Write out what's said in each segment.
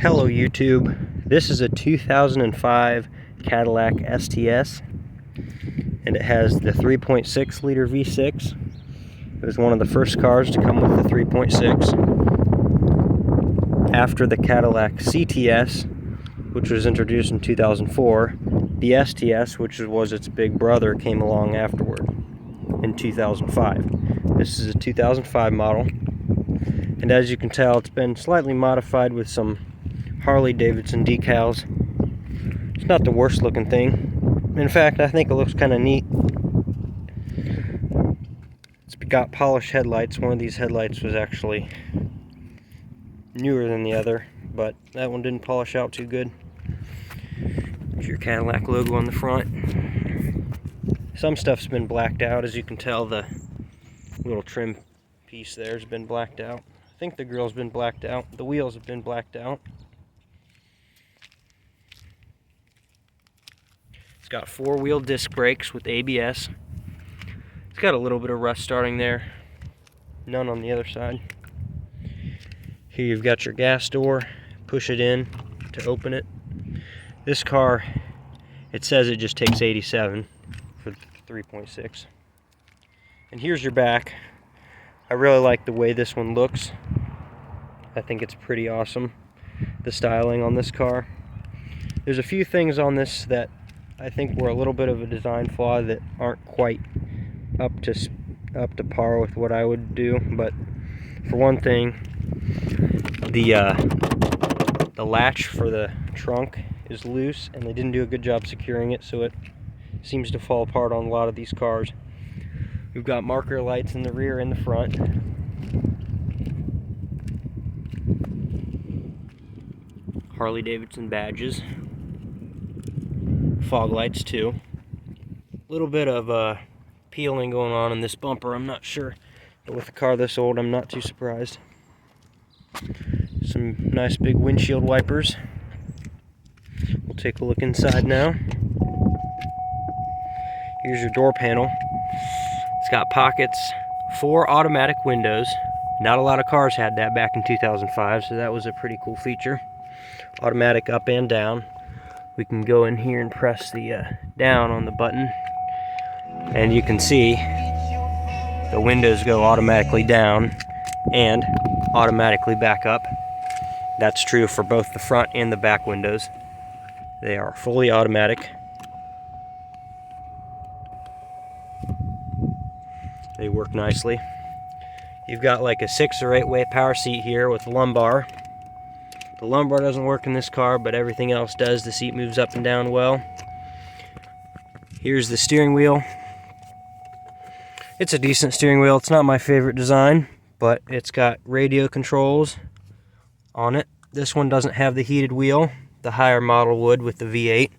Hello YouTube, this is a 2005 Cadillac STS and it has the 3.6 liter V6. It was one of the first cars to come with the 3.6. After the Cadillac CTS, which was introduced in 2004, the STS, which was its big brother, came along afterward in 2005. This is a 2005 model, and as you can tell, it's been slightly modified with some Harley Davidson decals. It's not the worst looking thing. In fact, I think it looks kind of neat. It's got polished headlights. One of these headlights was actually newer than the other, but that one didn't polish out too good. There's your Cadillac logo on the front. Some stuff's been blacked out. As you can tell, the little trim piece there has been blacked out. I think the grill's been blacked out. The wheels have been blacked out. It's got four-wheel disc brakes with ABS. It's got a little bit of rust starting there. None on the other side. Here you've got your gas door. Push it in to open it. This car, it says it just takes 87 for the 3.6. And here's your back. I really like the way this one looks. I think it's pretty awesome, the styling on this car. There's a few things on this that I think were a little bit of a design flaw that aren't quite up to par with what I would do. But for one thing, the latch for the trunk is loose, and they didn't do a good job securing it, so it seems to fall apart on a lot of these cars. We've got marker lights in the rear and the front. Harley Davidson badges. Fog lights too. A little bit of peeling going on in this bumper, I'm not sure. But with a car this old, I'm not too surprised. Some nice big windshield wipers. We'll take a look inside now. Here's your door panel. It's got pockets, 4 automatic windows. Not a lot of cars had that back in 2005, so that was a pretty cool feature. Automatic up and down. We can go in here and press the down on the button, and you can see the windows go automatically down and automatically back up. That's true for both the front and the back windows. They are fully automatic. They work nicely. You've got like a 6 or 8 way power seat here with lumbar. The lumbar doesn't work in this car, but everything else does. The seat moves up and down well. Here's the steering wheel. It's a decent steering wheel. It's not my favorite design, but it's got radio controls on it. This one doesn't have the heated wheel. The higher model would with the V8.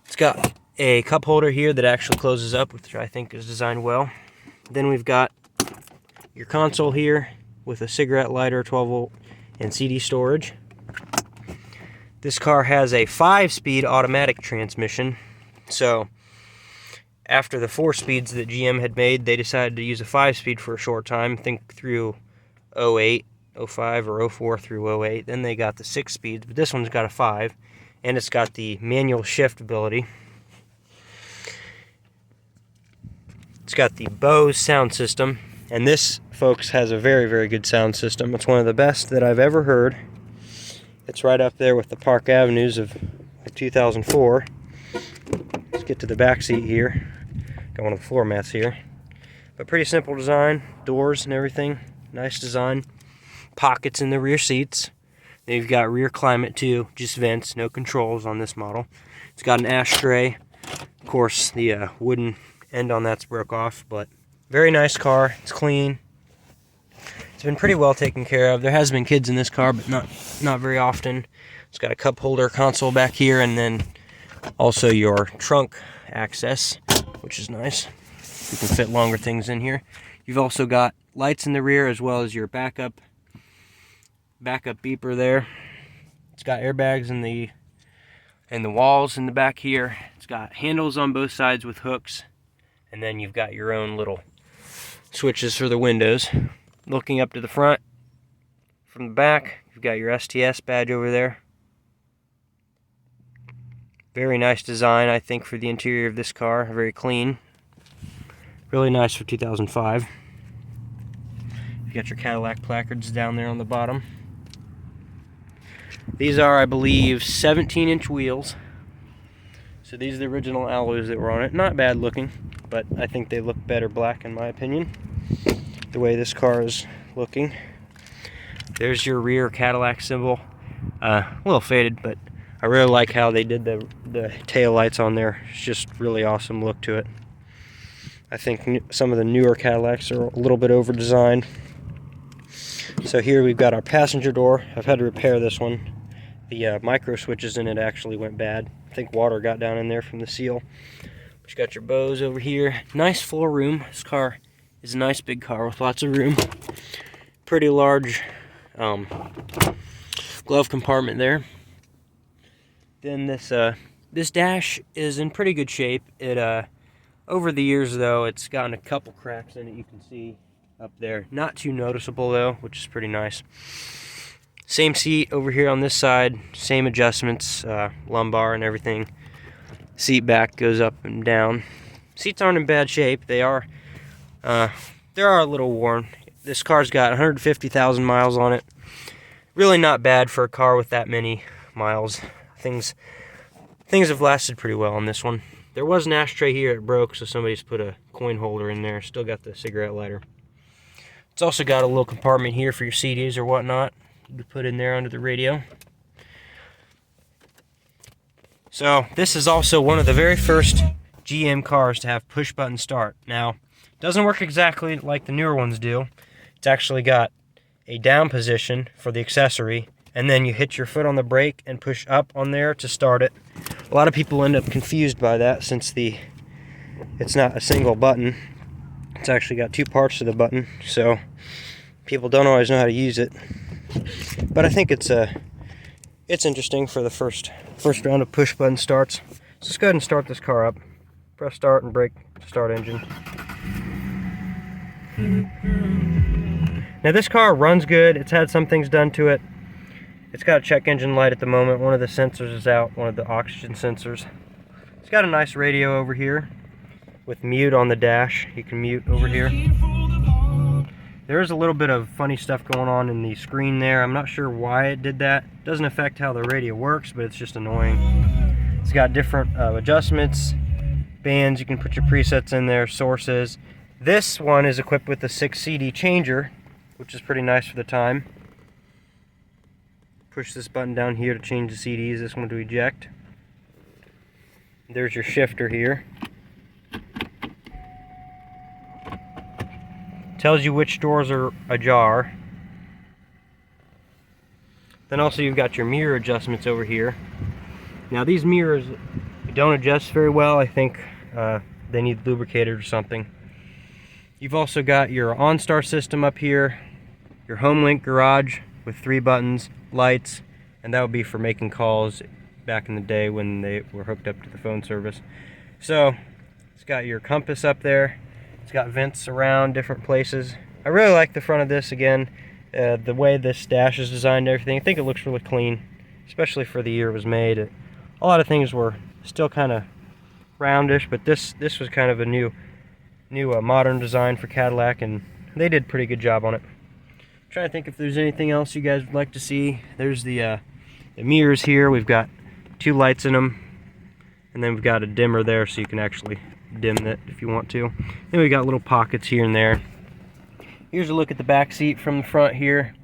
It's got a cup holder here that actually closes up, which I think is designed well. Then we've got your console here with a cigarette lighter, 12 volt, and CD storage. This car has a 5-speed automatic transmission. So after the 4 speeds that GM had made, they decided to use a 5-speed for a short time. Think through 08, 05, or 04 through 08. Then they got the 6 speeds, but this one's got a 5, and it's got the manual shift ability. It's got the Bose sound system, and this, folks, has a very, very good sound system. It's one of the best that I've ever heard. It's right up there with the Park Avenues of 2004. Let's get to the back seat here. Got one of the floor mats here. But pretty simple design, doors and everything. Nice design. Pockets in the rear seats. Then you've got rear climate too, just vents, no controls on this model. It's got an ashtray. Of course, the wooden end on that's broke off, but very nice car. It's clean. It's been pretty well taken care of. There has been kids in this car, but not very often. It's got a cup holder console back here, and then also your trunk access, which is nice. You can fit longer things in here. You've also got lights in the rear as well as your backup beeper there. It's got airbags in the walls in the back here. It's got handles on both sides with hooks, and then you've got your own little switches for the windows. Looking up to the front, From the back, you've got your STS badge over there. Very nice design, I think, for the interior of this car. Very clean. Really nice for 2005. You got your Cadillac placards down there on the bottom. These are, I believe, 17-inch wheels. So these are the original alloys that were on it. Not bad looking, but I think they look better black in my opinion. The way this car is looking. There's your rear Cadillac symbol. A little faded, but I really like how they did the tail lights on there. It's just really awesome look to it. I think some of the newer Cadillacs are a little bit over designed. So here we've got our passenger door. I've had to repair this one. The micro switches in it actually went bad. I think water got down in there from the seal. But you got your bows over here. Nice floor room. This car is a nice big car with lots of room. Pretty large glove compartment there. Then this dash is in pretty good shape. It over the years though, it's gotten a couple cracks in it. You can see up there. Not too noticeable though, which is pretty nice. Same seat over here on this side. Same adjustments, lumbar and everything. Seat back goes up and down. Seats aren't in bad shape. They are a little worn. This car's got 150,000 miles on it. Really not bad for a car with that many miles. Things have lasted pretty well on this one. There was an ashtray here, it broke, so somebody's put a coin holder in there. Still got the cigarette lighter. It's also got a little compartment here for your CDs or whatnot. You can put in there under the radio. So this is also one of the very first GM cars to have push button start. Now, it doesn't work exactly like the newer ones do. It's actually got a down position for the accessory, and then you hit your foot on the brake and push up on there to start it. A lot of people end up confused by that since it's not a single button. It's actually got two parts to the button, so people don't always know how to use it. But I think it's interesting for the first round of push button starts. So let's go ahead and start this car up. Press start and brake to start engine. Now this car runs good. It's had some things done to it. It's got a check engine light at the moment. One of the sensors is out, one of the oxygen sensors. It's got a nice radio over here with mute on the dash. You can mute over here. There is a little bit of funny stuff going on in the screen there. I'm not sure why it did that. It doesn't affect how the radio works, but it's just annoying. It's got different adjustments, bands. You can put your presets in there, sources. This one is equipped with a 6 CD changer, which is pretty nice for the time. Push this button down here to change the CDs, this one to eject. There's your shifter here. Tells you which doors are ajar. Then also you've got your mirror adjustments over here. Now these mirrors don't adjust very well. I think they need lubricated or something. You've also got your OnStar system up here, your HomeLink garage with 3 buttons, lights, and that would be for making calls back in the day when they were hooked up to the phone service. So it's got your compass up there. It's got vents around different places. I really like the front of this again. The way this dash is designed and everything. I think it looks really clean, especially for the year it was made. A lot of things were still kind of roundish, but this was kind of a new modern design for Cadillac, and they did a pretty good job on it. I'm trying to think if there's anything else you guys would like to see. There's the mirrors here. We've got 2 lights in them, and then we've got a dimmer there so you can actually dim it if you want to. Then we got little pockets here and there. Here's a look at the back seat from the front here.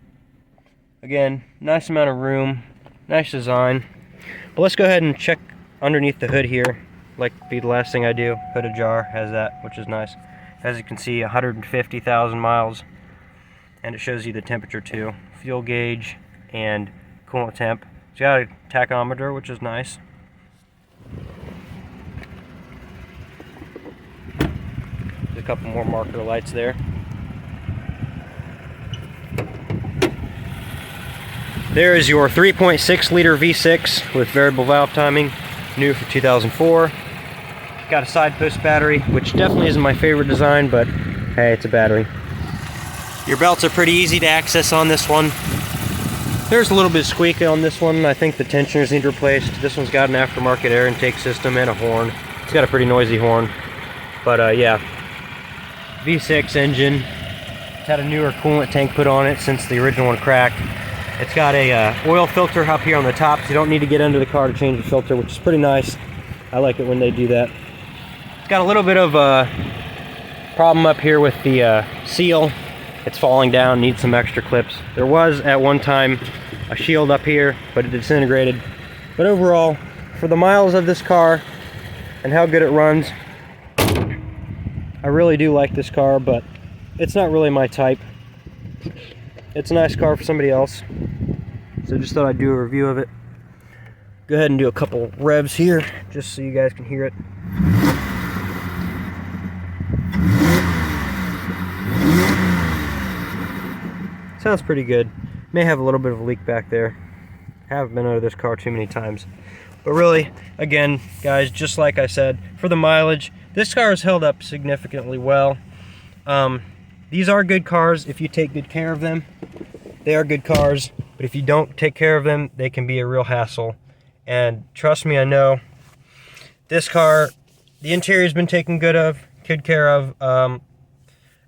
Again, nice amount of room, nice design. But let's go ahead and check underneath the hood here. Like be the last thing I do. Hood ajar has that, which is nice. As you can see, 150,000 miles, and it shows you the temperature too. Fuel gauge and coolant temp. It's got a tachometer, which is nice. There's a couple more marker lights there. There is your 3.6 liter V6 with variable valve timing, new for 2004. Got a side post battery, which definitely isn't my favorite design, but hey, it's a battery. Your belts are pretty easy to access on this one. There's a little bit of squeak on this one. I think the tensioners need replaced. This one's got an aftermarket air intake system and a horn. It's got a pretty noisy horn. But yeah, V6 engine. It's had a newer coolant tank put on it since the original one cracked. It's got a oil filter up here on the top, so you don't need to get under the car to change the filter, which is pretty nice. I like it when they do that. It's got a little bit of a problem up here with the seal. It's falling down, needs some extra clips. There was at one time a shield up here, but it disintegrated. But overall, for the miles of this car and how good it runs, I really do like this car, but it's not really my type. It's a nice car for somebody else, so just thought I'd do a review of it. Go ahead and do a couple revs here, just so you guys can hear it. Sounds pretty good. May have a little bit of a leak back there. Haven't been under this car too many times. But really, again, guys, just like I said, for the mileage, this car has held up significantly well. These are good cars if you take good care of them. They are good cars, but if you don't take care of them, they can be a real hassle. And trust me, I know. This car, the interior's been taken good care of.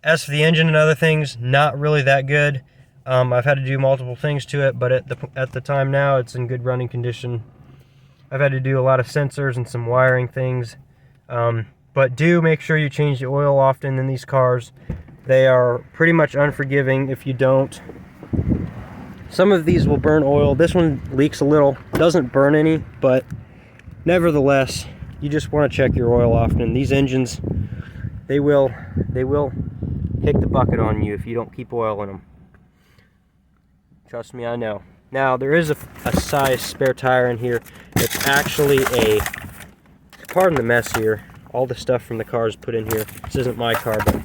As for the engine and other things, not really that good. I've had to do multiple things to it, but at the time now, it's in good running condition. I've had to do a lot of sensors and some wiring things. But do make sure you change the oil often in these cars. They are pretty much unforgiving if you don't. Some of these will burn oil. This one leaks a little, doesn't burn any, but nevertheless, you just want to check your oil often. These engines, they will kick the bucket on you if you don't keep oil in them. Trust me, I know. Now, there is a size spare tire in here. It's actually pardon the mess here. All the stuff from the car is put in here. This isn't my car, but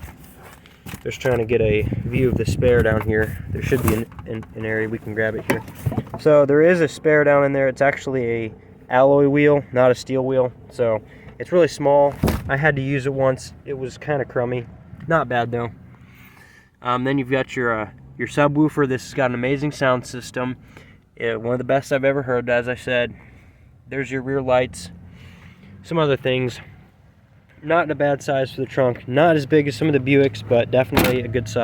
just trying to get a view of the spare down here. There should be an area we can grab it here. So there is a spare down in there. It's actually a alloy wheel, not a steel wheel. So it's really small. I had to use it once. It was kind of crummy. Not bad though. Then you've got your subwoofer. This has got an amazing sound system. One of the best I've ever heard, as I said. There's your rear lights. Some other things. Not in a bad size for the trunk. Not as big as some of the Buicks, but definitely a good size.